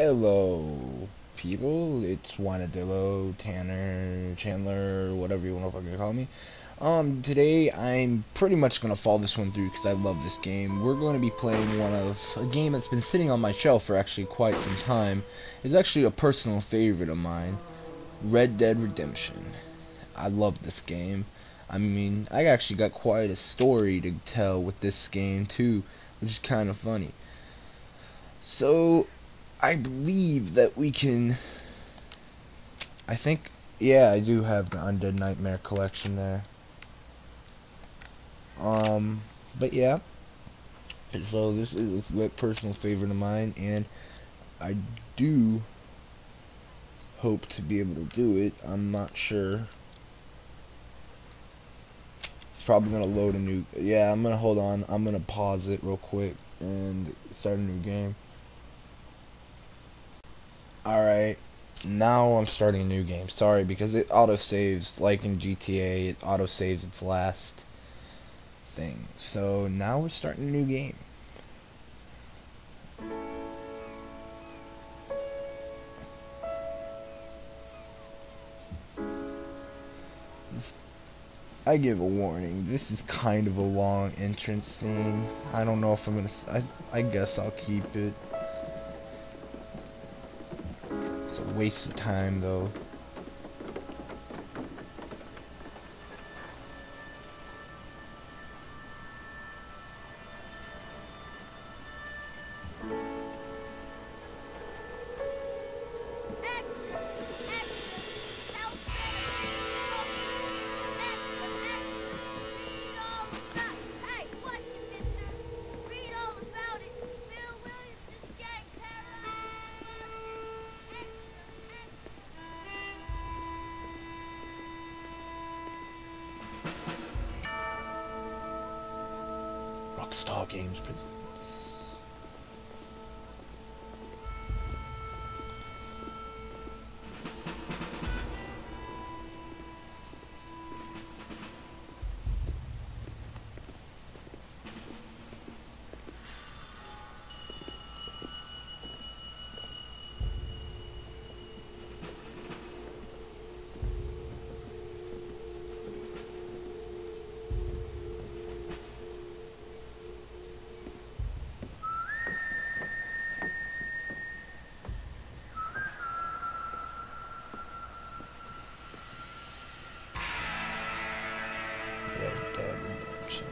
Hello, people. It's Wanadillo, Tanner, Chandler, whatever you want to fucking call me. Today I'm pretty much gonna follow this one through because I love this game. We're going to be playing one of a game that's been sitting on my shelf for actually quite some time. It's actually a personal favorite of mine, Red Dead Redemption. I love this game. I mean, I actually got quite a story to tell with this game too, which is kind of funny. So, I believe that we can. I think, yeah, I do have the Undead Nightmare collection there. But yeah. So this is a personal favorite of mine, and I do hope to be able to do it. I'm not sure. It's probably gonna load a new. Yeah, I'm gonna hold on. I'm gonna pause it real quick and start a new game. Alright, now I'm starting a new game. Sorry, because it autosaves, like in GTA, it autosaves its last thing. So now we're starting a new game. I give a warning. This is kind of a long entrance scene. I don't know if I'm gonna. I guess I'll keep it. It's a waste of time, though. Rockstar Games presents. Red Dead Redemption.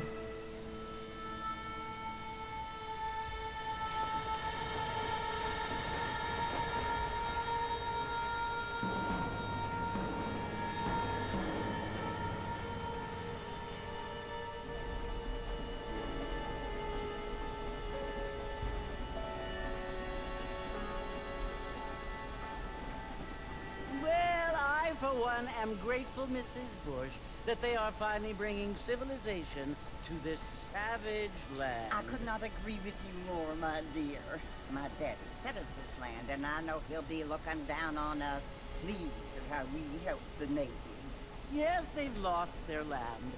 Well, I, for one, am grateful, Mrs. Bush, that they are finally bringing civilization to this savage land. I could not agree with you more, my dear. My daddy settled this land, and I know he'll be looking down on us, pleased at how we help the natives. Yes, they've lost their land,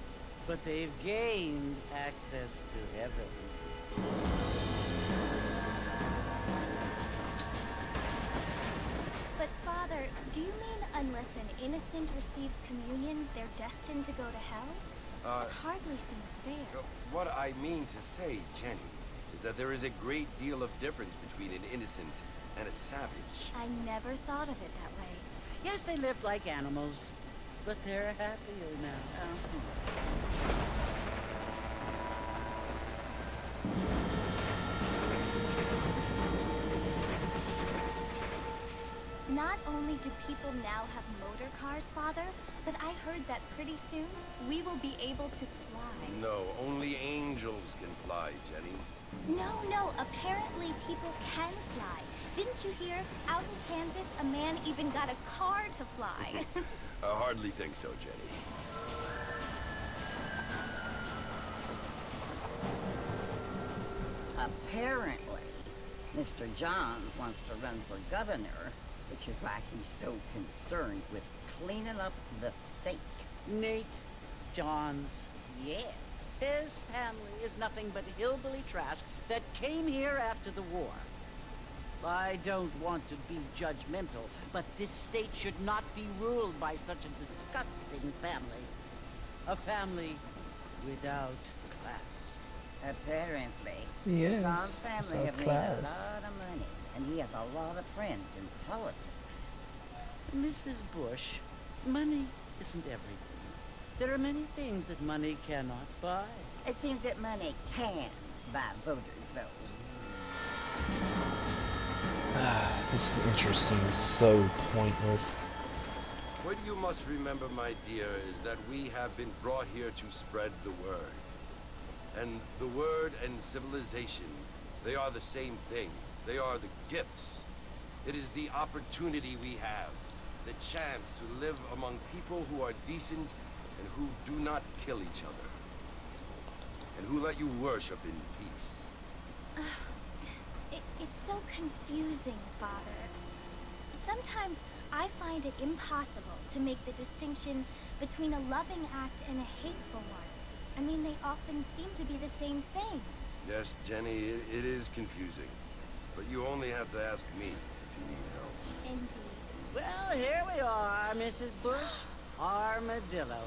but they've gained access to heaven. But Father, do you mean unless an innocent receives communion, they're destined to go to hell? It hardly seems fair. What I mean to say, Jenny, is that there is a great deal of difference between an innocent and a savage. I never thought of it that way. Yes, they lived like animals, but they're happier now. Not only do people now have motor cars, Father, but I heard that pretty soon we will be able to fly. No, only angels can fly, Jenny. No, apparently people can fly. Didn't you hear? Out in Kansas, a man even got a car to fly. I hardly think so, Jenny. Apparently, Mr. Johns wants to run for governor, which is why he's so concerned with cleaning up the state. Nate Johns, yes. His family is nothing but hillbilly trash that came here after the war. I don't want to be judgmental, but this state should not be ruled by such a disgusting family. A family without class. Apparently. Yes, John's family without have made class. a lot of money, and he has a lot of friends in politics. Mrs. Bush, money isn't everything. There are many things that money cannot buy. It seems that money can buy voters, though. This is interesting. It's so pointless. What you must remember, my dear, is that we have been brought here to spread the word. And the word and civilization, they are the same thing. They are the gifts. It is the opportunity we have, the chance to live among people who are decent and who do not kill each other. And who let you worship in peace. It's so confusing, Father. Sometimes I find it impossible to make the distinction between a loving act and a hateful one. I mean, they often seem to be the same thing. Yes, Jenny, it is confusing. But you only have to ask me if you need help. Indeed. Well, here we are, Mrs. Bush. Armadillo.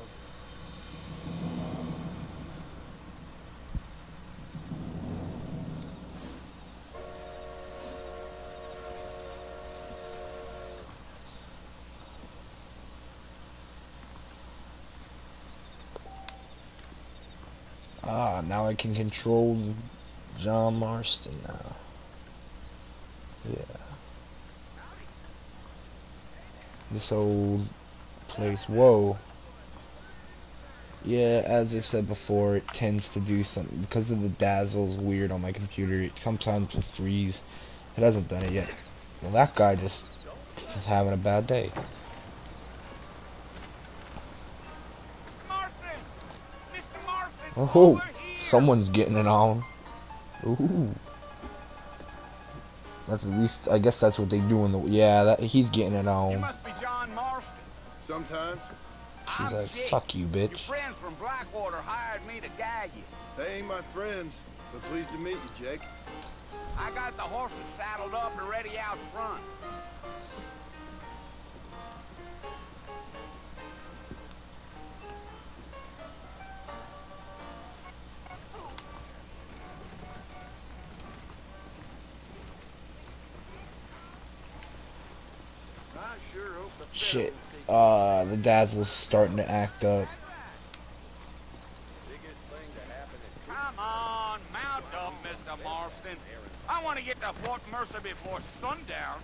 Ah, now I can control John Marston now. Yeah. This old place. Whoa. Yeah, as I've said before, it tends to do something. Because of the dazzle's weird on my computer, it sometimes will freeze. It hasn't done it yet. Well, that guy just is having a bad day. Oh, someone's getting it on. Ooh. That's at least, I guess that's what they do in the, yeah, he's getting it on. You must be John Marston. Sometimes. She's I'm like, Jake. fuck you, Your bitch. friends from Blackwater hired me to gag you. They ain't my friends, but pleased to meet you, Jake. I got the horses saddled up and ready out front. I sure hope the Shit. The dazzle's starting to act up. Come on, mount up, Mr. Marston. I want to get to Fort Mercer before sundown.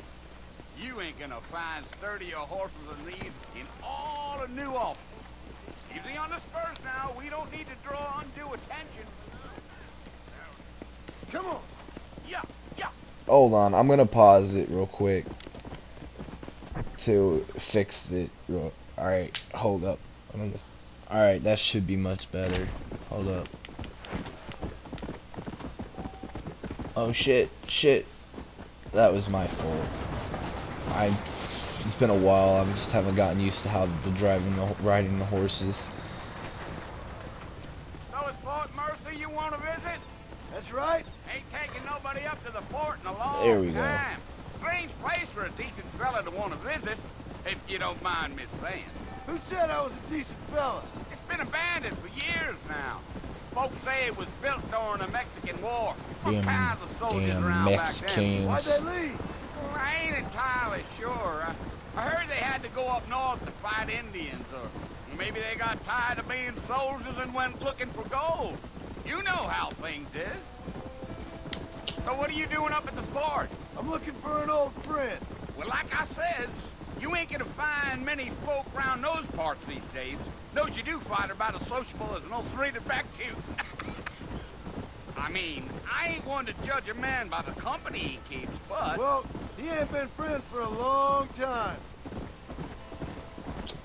You ain't gonna find sturdier horses than these in all of New Ulster. Easy on the spurs now. We don't need to draw undue attention. Come on. Yeah, yeah. Hold on, I'm gonna pause it real quick to fix it. Alright, hold up. Alright, that should be much better. Hold up. Oh shit, that was my fault. It's been a while, I just haven't gotten used to how riding the horses. So it's Fort Mercer you want to visit? That's right. Ain't taking nobody up to the fort in a long There we go. time. Strange place for a decent fella to want to visit, if you don't mind me saying. Who said I was a decent fella? It's been abandoned for years now. Folks say it was built during the Mexican War. All kinds of soldiers around back then. Why'd they leave? Well, I ain't entirely sure. I heard they had to go up north to fight Indians, or maybe they got tired of being soldiers and went looking for gold. You know how things is. So what are you doing up at the fort? I'm looking for an old friend. Well, like I said, you ain't gonna find many folk around those parts these days. Those you do find are about as sociable as an old three-to-back tooth. I mean, I ain't one to judge a man by the company he keeps, but... Well, he ain't been friends for a long time.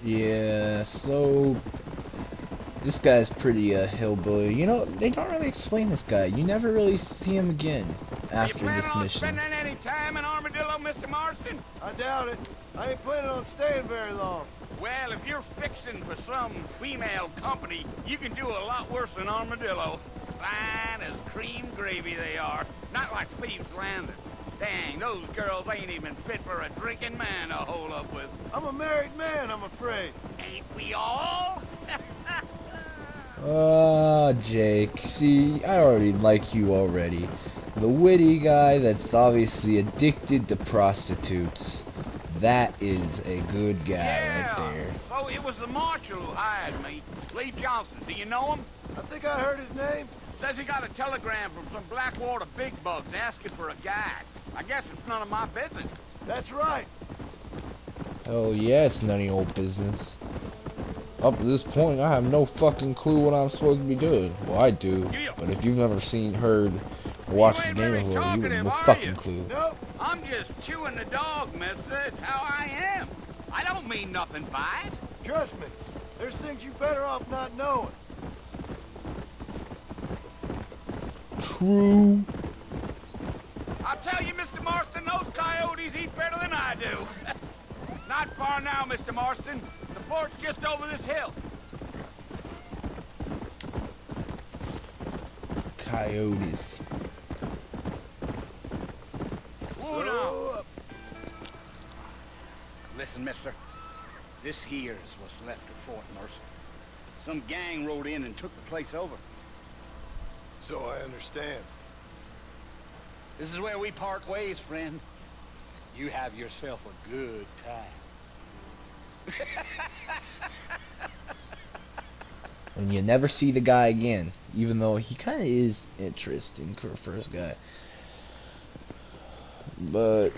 Yeah, so this guy's pretty hillbilly. You know, they don't really explain this guy. You never really see him again after you this planning on mission. spending any time in Armadillo, Mr. Marston? I doubt it. I ain't planning on staying very long. Well, if you're fixing for some female company, you can do a lot worse than Armadillo. Fine as cream gravy they are. Not like Thieves Landing. Dang, those girls ain't even fit for a drinking man to hole up with. I'm a married man, I'm afraid. Ain't we all? Ah, Jake. See, I already like you already. The witty guy that's obviously addicted to prostitutes. That is a good guy right there. Oh, it was the marshal who hired me. Lee Johnson, do you know him? I think I heard his name. Says he got a telegram from some Blackwater big bugs asking for a guide. I guess it's none of my business. That's right. Oh yeah, it's none of your business. Up to this point, I have no fucking clue what I'm supposed to be doing. Well, I do, but if you've never seen, heard, or watched the game before, you have no fucking clue. Nope. I'm just chewing the dog, mister. It's how I am. I don't mean nothing by it. Trust me. There's things you better off not knowing. True. I'll tell you, Mr. Marston, those coyotes eat better than I do. Not far now, Mr. Marston. The fort's just over this hill. Coyotes. Whoa, listen, mister. This here is what's left of Fort Mercer. Some gang rode in and took the place over. So I understand. This is where we part ways, friend. You have yourself a good time. And you never see the guy again, even though he kind of is interesting for a first guy. But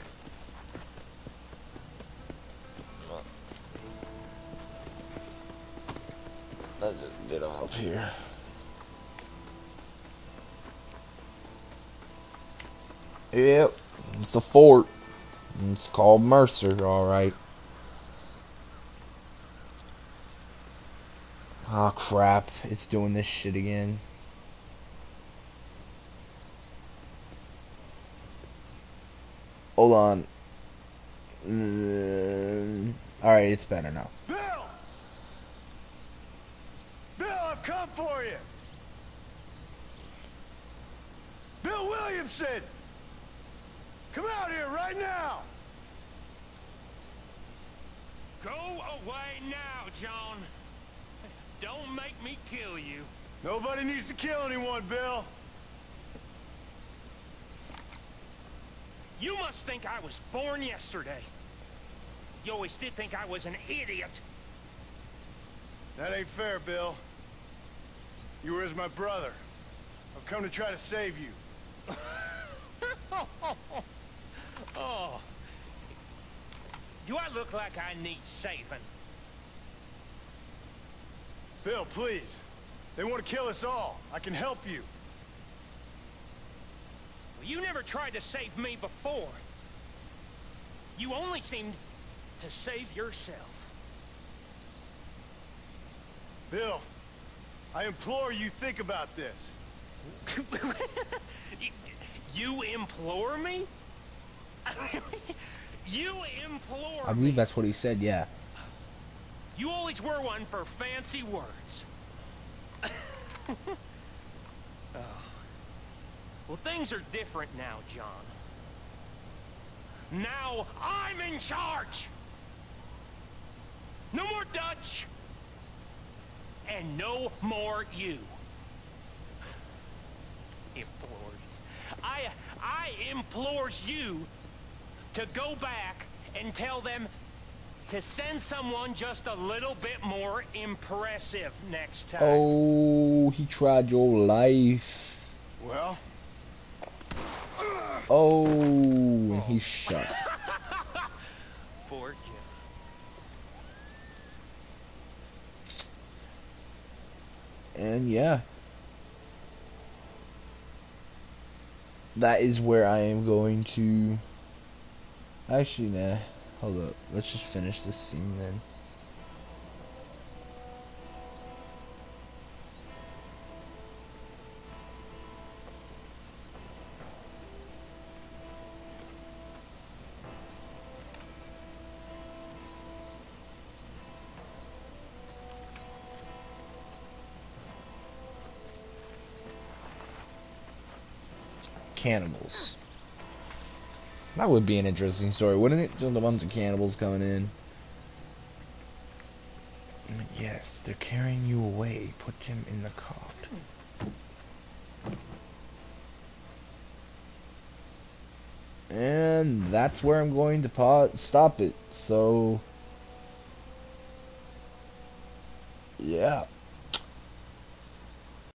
let's just get on up here. Yep, it's a fort. It's called Mercer, alright. Oh crap, it's doing this shit again. Hold on. Alright, it's better now. Bill! Bill, I've come for you! Bill Williamson! Come out here right now! Go away now, John. Don't make me kill you. Nobody needs to kill anyone, Bill. You must think I was born yesterday. You always did think I was an idiot. That ain't fair, Bill. You were as my brother. I've come to try to save you. Oh. Do I look like I need saving? Bill, please. They want to kill us all. I can help you. Well, you never tried to save me before. You only seemed to save yourself. Bill, I implore you think about this. You implore me? You implore I believe that's what he said, yeah. You always were one for fancy words. Oh. Well, things are different now, John. Now I'm in charge! No more Dutch! And no more you. Implored. I implores you to go back and tell them to send someone just a little bit more impressive next time. Oh, he tried your life. Well? Oh, and he's shot. Poor Jim. And yeah. That is where I am going to... Actually, nah. Hold up. Let's just finish this scene then. Cannibals. That would be an interesting story, wouldn't it? Just a bunch of cannibals coming in. Yes, they're carrying you away. Put him in the cart. And that's where I'm going to stop it. So, yeah.